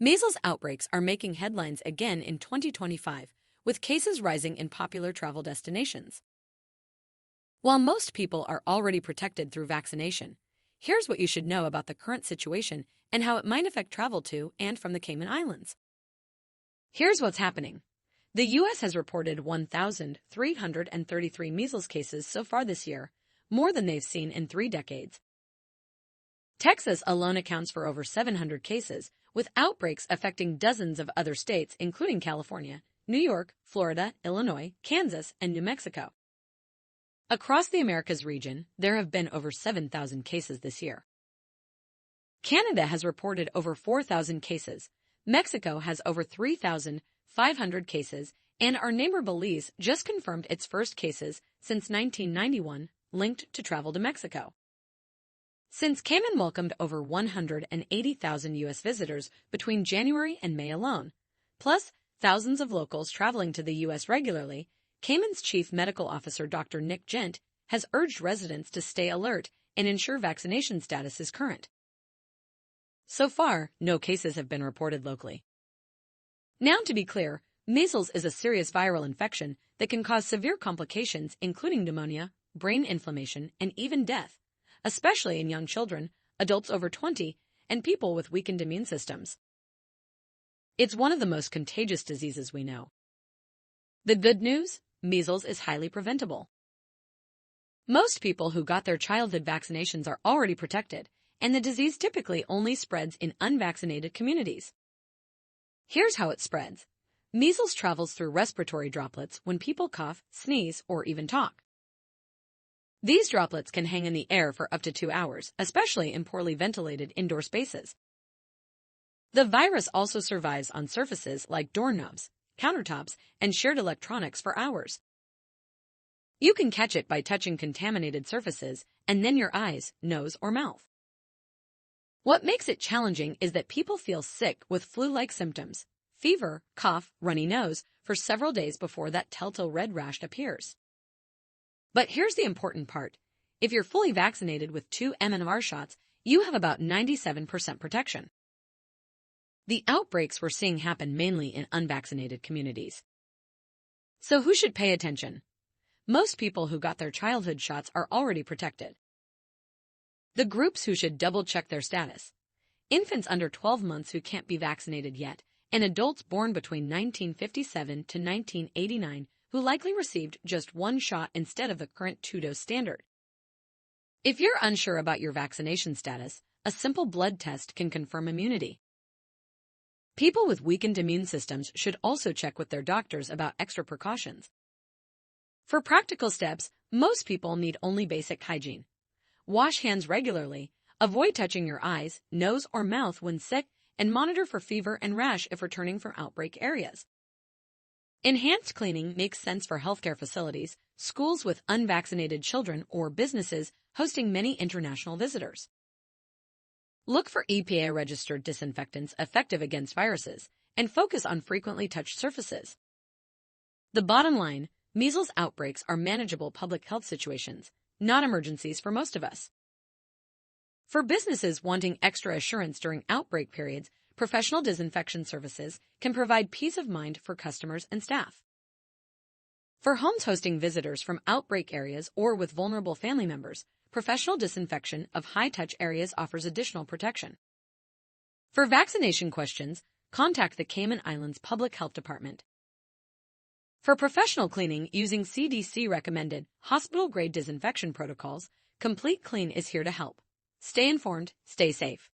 Measles outbreaks are making headlines again in 2025, with cases rising in popular travel destinations. While most people are already protected through vaccination, here's what you should know about the current situation and how it might affect travel to and from the Cayman Islands. Here's what's happening. The U.S. has reported 1,333 measles cases so far this year, more than they've seen in 3 decades. Texas alone accounts for over 700 cases, with outbreaks affecting dozens of other states, including California, New York, Florida, Illinois, Kansas, and New Mexico. Across the Americas region, there have been over 7,000 cases this year. Canada has reported over 4,000 cases, Mexico has over 3,500 cases, and our neighbor Belize just confirmed its first cases since 1991 linked to travel to Mexico. Since Cayman welcomed over 180,000 U.S. visitors between January and May alone, plus thousands of locals traveling to the U.S. regularly, Cayman's Chief Medical Officer Dr. Gent has urged residents to stay alert and ensure vaccination status is current. So far, no cases have been reported locally. Now, to be clear, measles is a serious viral infection that can cause severe complications including pneumonia, brain inflammation, and even death, especially in young children, adults over 20, and people with weakened immune systems. It's one of the most contagious diseases we know. The good news? Measles is highly preventable. Most people who got their childhood vaccinations are already protected, and the disease typically only spreads in unvaccinated communities. Here's how it spreads. Measles travels through respiratory droplets when people cough, sneeze, or even talk. These droplets can hang in the air for up to 2 hours, especially in poorly ventilated indoor spaces. The virus also survives on surfaces like doorknobs, countertops, and shared electronics for hours. You can catch it by touching contaminated surfaces and then your eyes, nose, or mouth. What makes it challenging is that people feel sick with flu-like symptoms, fever, cough, runny nose, for several days before that telltale red rash appears. But here's the important part. If you're fully vaccinated with 2 MMR shots, you have about 97% protection. The outbreaks we're seeing happen mainly in unvaccinated communities. So who should pay attention? Most people who got their childhood shots are already protected. The groups who should double-check their status: infants under 12 months who can't be vaccinated yet, and adults born between 1957 to 1989 who likely received just 1 shot instead of the current 2-dose standard. If you're unsure about your vaccination status, a simple blood test can confirm immunity. People with weakened immune systems should also check with their doctors about extra precautions. For practical steps, most people need only basic hygiene. Wash hands regularly, avoid touching your eyes, nose, or mouth when sick, and monitor for fever and rash if returning from outbreak areas. Enhanced cleaning makes sense for healthcare facilities, schools with unvaccinated children, or businesses hosting many international visitors. Look for EPA-registered disinfectants effective against viruses, and focus on frequently touched surfaces. The bottom line: measles outbreaks are manageable public health situations, not emergencies for most of us. For businesses wanting extra assurance during outbreak periods, professional disinfection services can provide peace of mind for customers and staff. For homes hosting visitors from outbreak areas or with vulnerable family members, professional disinfection of high-touch areas offers additional protection. For vaccination questions, contact the Cayman Islands Public Health Department. For professional cleaning using CDC-recommended hospital-grade disinfection protocols, Complete Clean is here to help. Stay informed, stay safe.